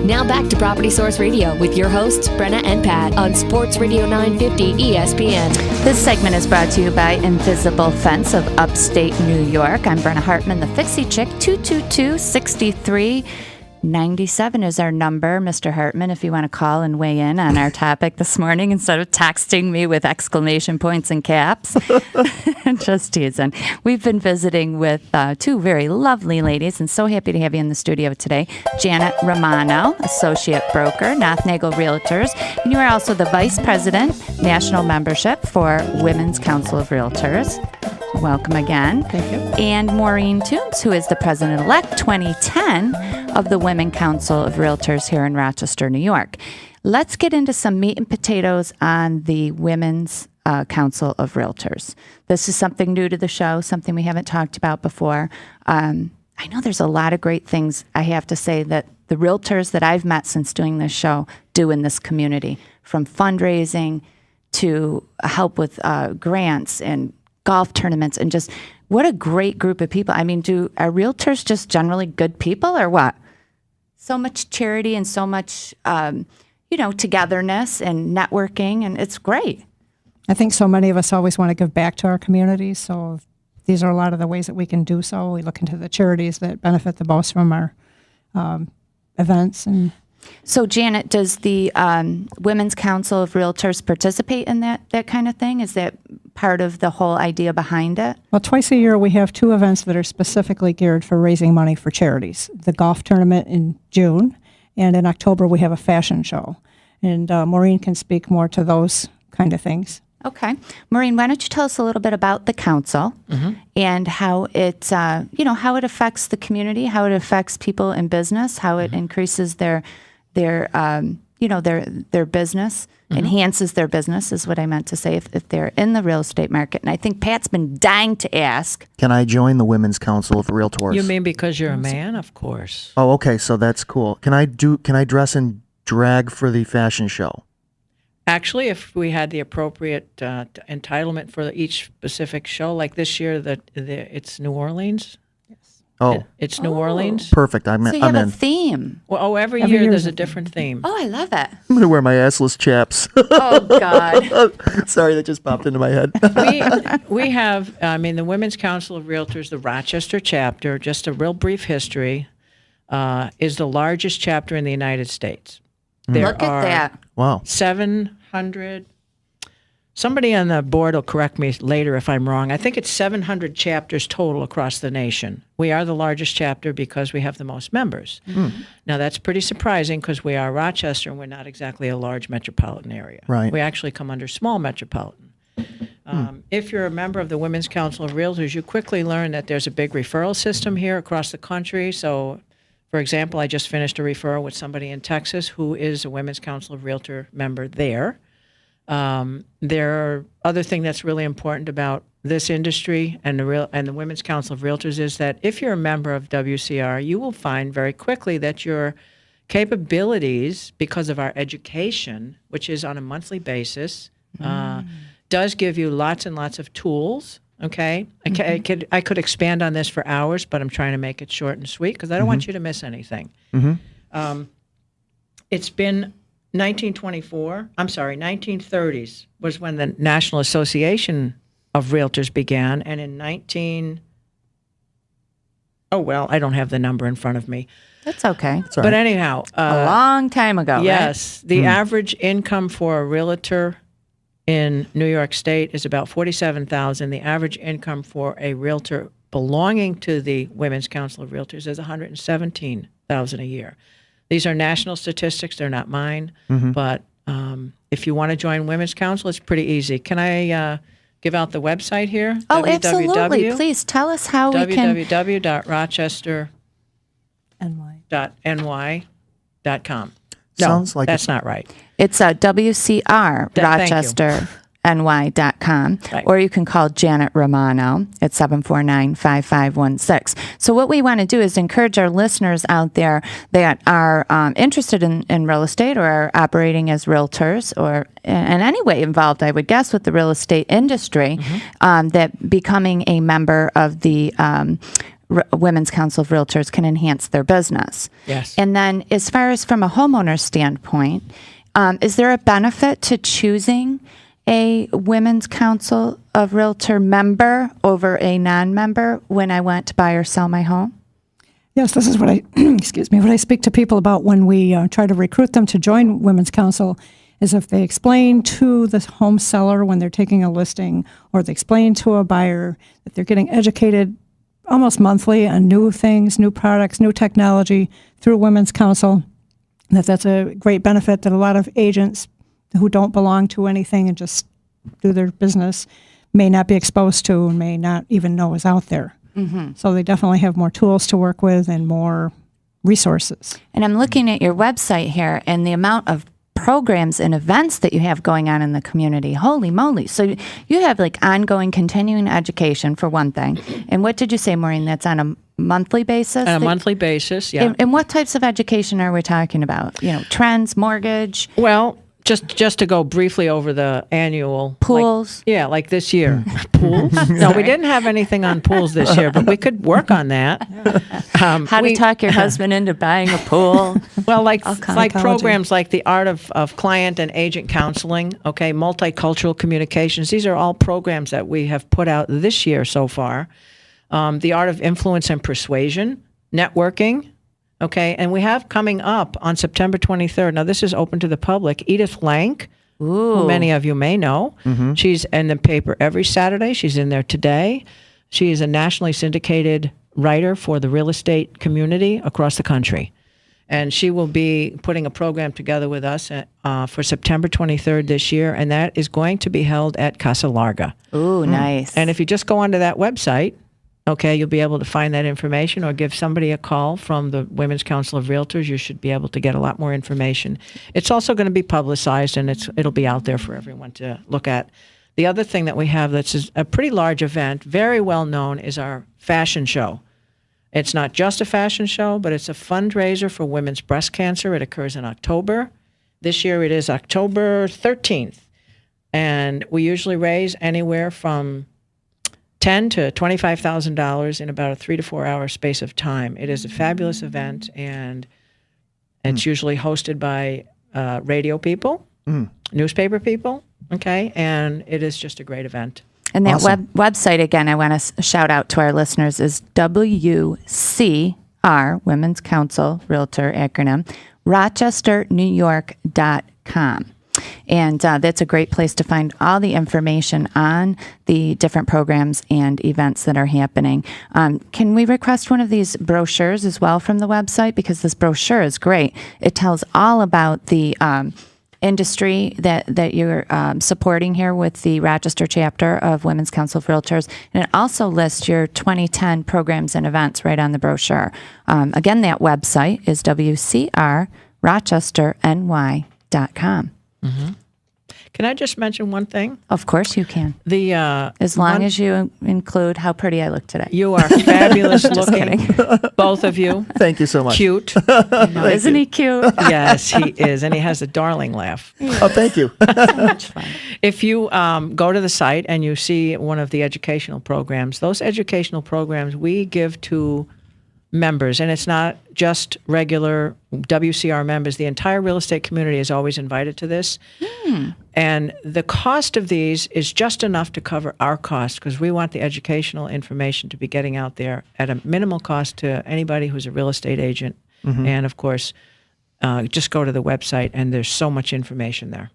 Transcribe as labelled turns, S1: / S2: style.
S1: Now back to Property Source Radio with your hosts, Brenna and Pat, on Sports Radio 950 ESPN.
S2: This segment is brought to you by Invisible Fence of Upstate New York. I'm Brenna Hartman, the Fixie Chick. 222-6397 is our number, Mr. Hartman, if you want to call and weigh in on our topic this morning instead of texting me with exclamation points and caps. Just teasing. We've been visiting with two very lovely ladies, and so happy to have you in the studio today. Janet Romano, Associate Broker, Nothnagel Realtors, and you are also the Vice President, National Membership for Women's Council of Realtors. Welcome again.
S3: Thank you.
S2: And Maureen Toombs, who is the President-elect 2010 of the Women's Council of Realtors here in Rochester, New York. Let's get into some meat and potatoes on the Women's Council of Realtors. This is something new to the show, something we haven't talked about before. I know there's a lot of great things, I have to say, that the realtors that I've met since doing this show do in this community, from fundraising to help with grants and golf tournaments, and just what a great group of people. I mean, are realtors just generally good people or what? So much charity and so much, togetherness and networking, and it's great.
S3: I think so many of us always want to give back to our communities, so these are a lot of the ways that we can do so. We look into the charities that benefit the most from our events. And
S2: so, Janet, does the Women's Council of Realtors participate in that kind of thing? Is that part of the whole idea behind it?
S3: Well, twice a year we have two events that are specifically geared for raising money for charities. The golf tournament in June, and in October we have a fashion show. And Maureen can speak more to those kind of things.
S2: Okay. Maureen, why don't you tell us a little bit about the council and how it, how it affects the community, how it affects people in business, how it increases their business, enhances their business is what I meant to say if they're in the real estate market. And I think Pat's been dying to ask.
S4: Can I join the Women's Council of Realtors?
S5: You mean because you're a man? Of course.
S4: Oh, okay. So that's cool. Can I dress in drag for the fashion show?
S5: Actually, if we had the appropriate entitlement for each specific show, like this year, it's New Orleans.
S3: Yes.
S4: Oh,
S5: It's New Orleans.
S4: perfect.
S2: So you have a theme.
S5: Well, every
S3: Every
S5: year
S3: year
S5: there's
S3: is
S5: a
S3: a
S5: different theme.
S2: Oh, I love it.
S4: I'm going to wear my assless chaps.
S2: Oh, God.
S4: Sorry, that just popped into my head.
S5: We have, the Women's Council of Realtors, the Rochester chapter, just a real brief history, is the largest chapter in the United States.
S2: Look at that.
S4: Wow.
S5: 700. Somebody on the board will correct me later if I'm wrong. I think it's 700 chapters total across the nation. We are the largest chapter because we have the most members. Now, that's pretty surprising because we are Rochester and we're not exactly a large metropolitan area.
S4: Right.
S5: We actually come under small metropolitan. If you're a member of the Women's Council of Realtors, you quickly learn that there's a big referral system here across the country. So, for example, I just finished a referral with somebody in Texas who is a Women's Council of Realtor member there. Other thing that's really important about this industry and the Women's Council of Realtors is that if you're a member of WCR, you will find very quickly that your capabilities, because of our education, which is on a monthly basis, does give you lots and lots of tools. Okay, I could expand on this for hours, but I'm trying to make it short and sweet because I don't want you to miss anything. It's been 1930s was when the National Association of Realtors began, and in I don't have the number in front of me.
S2: That's okay.
S5: But anyhow.
S2: A long time ago,
S5: yes, the average income for a realtor in New York State is about $47,000. The average income for a realtor belonging to the Women's Council of Realtors is $117,000 a year. These are national statistics; they're not mine. But if you want to join Women's Council, it's pretty easy. Can I give out the website here?
S2: Oh, absolutely! Please tell us how we can.
S5: www.rochester.ny.com.
S4: Sounds like
S5: that's not right.
S2: It's WCR Rochester ny.com,
S5: Right.
S2: or you can call Janet Romano at 749-5516. So what we want to do is encourage our listeners out there that are interested in real estate or are operating as realtors or in any way involved, I would guess, with the real estate industry, that becoming a member of the Women's Council of Realtors can enhance their business.
S5: Yes.
S2: And then, as far as from a homeowner standpoint, is there a benefit to choosing a Women's Council of Realtor member over a non-member when I want to buy or sell my home?
S3: Yes, this is what I, excuse me, what I speak to people about when we try to recruit them to join Women's Council is if they explain to the home seller when they're taking a listing, or they explain to a buyer that they're getting educated almost monthly on new things, new products, new technology through Women's Council, that's a great benefit that a lot of agents who don't belong to anything and just do their business may not be exposed to and may not even know is out there. So they definitely have more tools to work with and more resources.
S2: And I'm looking at your website here and the amount of programs and events that you have going on in the community. Holy moly. So you have like ongoing continuing education for one thing. And what did you say, Maureen? That's on a monthly basis?
S5: On a monthly basis, yeah.
S2: And what types of education are we talking about? You know, trends, mortgage?
S5: Well, just to go briefly over the annual
S2: Pools?
S5: like this year. Pools? No, we didn't have anything on pools this year, but we could work on that.
S2: How to talk your husband into buying a pool?
S5: Well, like
S3: Psychology.
S5: programs like the art of client and agent counseling, okay, multicultural communications. These are all programs that we have put out this year so far. The art of influence and persuasion, networking. Okay, and we have coming up on September 23rd. Now, this is open to the public. Edith Lank, who many of you may know. She's in the paper every Saturday. She's in there today. She is a nationally syndicated writer for the real estate community across the country. And she will be putting a program together with us for September 23rd this year, and that is going to be held at Casa Larga.
S2: Ooh, nice.
S5: And if you just go onto that website, okay, you'll be able to find that information, or give somebody a call from the Women's Council of Realtors. You should be able to get a lot more information. It's also going to be publicized, and it'll be out there for everyone to look at. The other thing that we have that's a pretty large event, very well known, is our fashion show. It's not just a fashion show, but it's a fundraiser for women's breast cancer. It occurs in October. This year it is October 13th. And we usually raise anywhere from $10,000 to $25,000 in about a 3 to 4 hour space of time. It is a fabulous event, and it's usually hosted by radio people, newspaper people, okay? And it is just a great event.
S2: And that
S4: Awesome.
S2: website, again, I want to shout out to our listeners, is WCR, Women's Council Realtor acronym, RochesterNewYork.com. And that's a great place to find all the information on the different programs and events that are happening. Can we request one of these brochures as well from the website? Because this brochure is great. It tells all about the industry that you're supporting here with the Rochester chapter of Women's Council of Realtors. And it also lists your 2010 programs and events right on the brochure. Again, that website is WCRRochesterNY.com.
S5: Can I just mention one thing?
S2: Of course you can.
S5: The
S2: As long as you include how pretty I look today.
S5: you are fabulous looking, both of you.
S4: Thank you so much.
S5: Cute.
S2: Isn't he cute?
S5: Yes, he is, and he has a darling laugh.
S4: Oh, thank you.
S2: Much fun.
S5: If you go to the site and you see one of the educational programs, those educational programs we give to members, and it's not just regular WCR members. The entire real estate community is always invited to this. And the cost of these is just enough to cover our costs, because we want the educational information to be getting out there at a minimal cost to anybody who's a real estate agent. And of course, just go to the website, and there's so much information there.